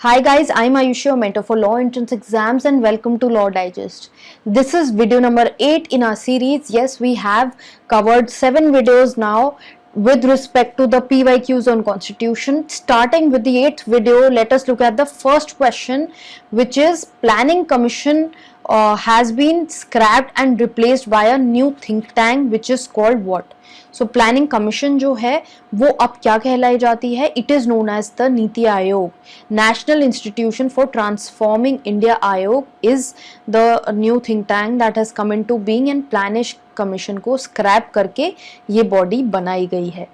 Hi guys, I'm Ayushi, your mentor for law entrance exams, and welcome to Law Digest. This is video number 8 in our series. Yes, we have covered 7 videos now with respect to the PYQs on Constitution. Starting with the 8th video, let us look at the first question, which is Planning Commission has been scrapped and replaced by a new think tank which is called what? So planning commission जो है वो अब क्या कहलाई जाती है? It is known as the NITI Aayog. National institution for transforming India Aayog is the new think tank that has come into being, and planning commission को scrap करके ये बॉडी बनाई गई है.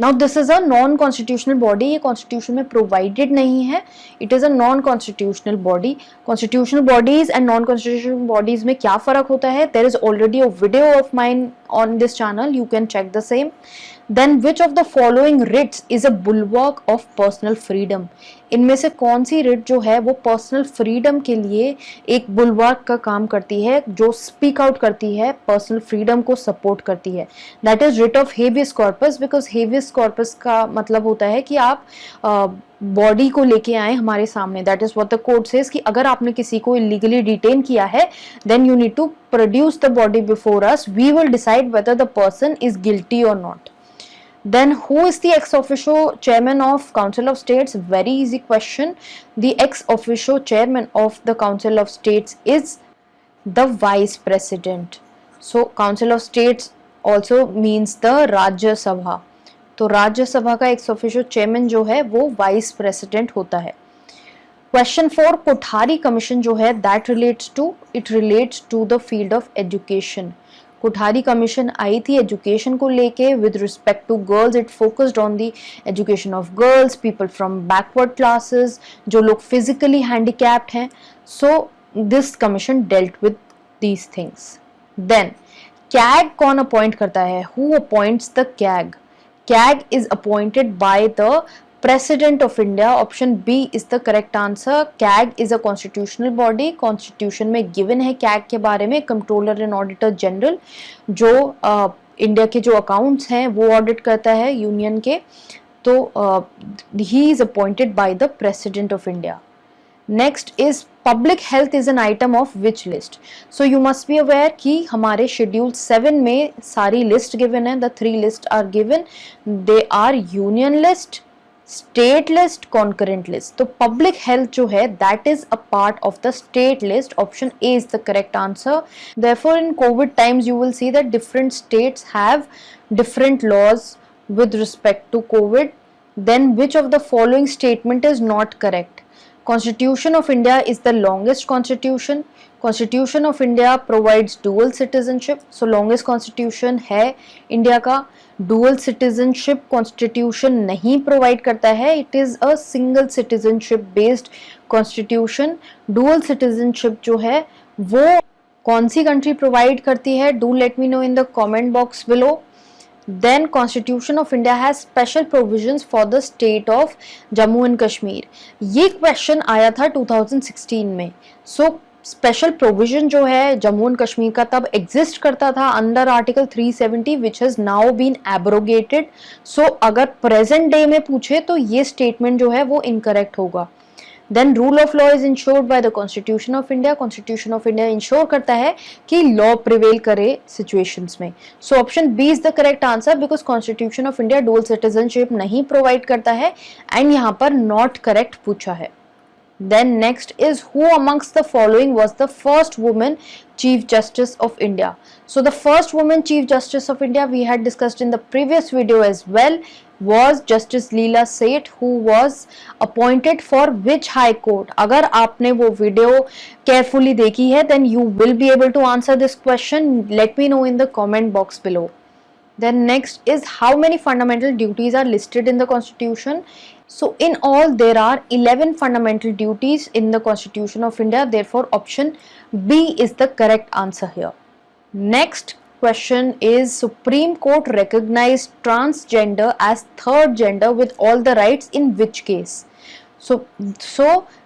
Now this is a non constitutional body. ये constitution में provided नहीं है. It is a non constitutional body. Constitutional bodies and non constitutional bodies में क्या फर्क होता है? There is already a video of mine on this channel, you can check the same. Then which of the following writs is a bulwark of personal freedom? इनमें से कौन सी writ जो है वो पर्सनल फ्रीडम के लिए एक बुलवार्क का काम करती है, जो स्पीक आउट करती है, पर्सनल फ्रीडम को सपोर्ट करती है? That is writ of habeas corpus, because habeas corpus का मतलब होता है कि आप बॉडी को लेके आए हमारे सामने. That is what the court says कि अगर आपने किसी को इलीगली डिटेन किया है, then you need to produce the body before us. We will decide whether the person is guilty और not. Then who is the ex officio chairman of Council of States? Very easy question. The ex officio chairman of the Council of States is the vice president. So Council of States also means the Rajya Sabha. तो राज्य सभा का ex officio chairman जो है वो vice president होता है. Question 4, Kothari commission जो है that relates to the field of education. Kothari commission आई थी एजुकेशन को लेके. With respect to girls it focused on the education of girls, people from backward classes, जो लोग फिजिकली हैंडीकैप्ड हैं. So this commission dealt with these things. Then CAG कौन appoint करता है? Who appoints the CAG? CAG is appointed by the President of India. Option B is the correct answer. CAG is a constitutional body. Constitution में given है CAG के बारे में. Comptroller and Auditor General जो India के जो accounts हैं वो ऑडिट करता है यूनियन के. तो he is appointed by the President of India. Next is public health is an item of which list? So you must be aware कि हमारे schedule 7 में सारी list given है. The 3 lists are given. They are union list, state list, concurrent list. तो public health जो है that is a part of the state list. Option A is the correct answer. Therefore in COVID times you will see that different states have different laws with respect to COVID. Then which of the following statement is not correct? Constitution of India is the longest constitution. Constitution of India provides dual citizenship. So longest constitution है India का. Dual citizenship constitution नहीं provide करता है. It is a single citizenship based constitution. Dual citizenship जो है वो कौन सी country provide करती है? Do let me know in the comment box below. Then Constitution of India has special provisions for the state of Jammu and Kashmir. ये question आया था 2016 में. So स्पेशल प्रोविजन जो है जम्मू एंड कश्मीर का तब एग्जिस्ट करता था under article 370 which has now been abrogated. So अगर प्रेजेंट डे में पूछे तो ये स्टेटमेंट जो है वो इनकरेक्ट होगा. Then rule of law is ensured by the constitution of India. Constitution of India ensure करता है कि लॉ प्रिवेल करे सिचुएशंस में. So option B is the correct answer, because constitution of India dual citizenship नहीं provide करता है, and यहाँ पर नॉट करेक्ट पूछा है. Then next is who amongst the following was the first woman Chief Justice of India? So the first woman Chief Justice of India we had discussed in the previous video as well was Justice Leela Seth, who was appointed for which High Court? अगर आपने वो video carefully देखी है then you will be able to answer this question. Let me know in the comment box below. Then next is how many fundamental duties are listed in the Constitution? So in all there are 11 fundamental duties in the Constitution of India. Therefore option B is the correct answer here. Next question is Supreme Court recognized transgender as third gender with all the rights in which case? So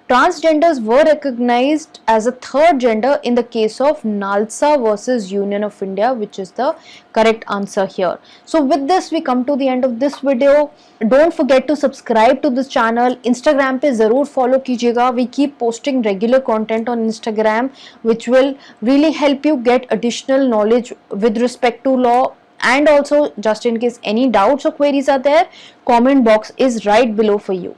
transgenders were recognized as a third gender in the case of Nalsa versus Union of India, which is the correct answer here. So with this we come to the end of this video. Don't forget to subscribe to this channel. Instagram पे ज़रूर follow कीजिएगा. We keep posting regular content on Instagram which will really help you get additional knowledge with respect to law. And also, just in case any doubts or queries are there, comment box is right below for you.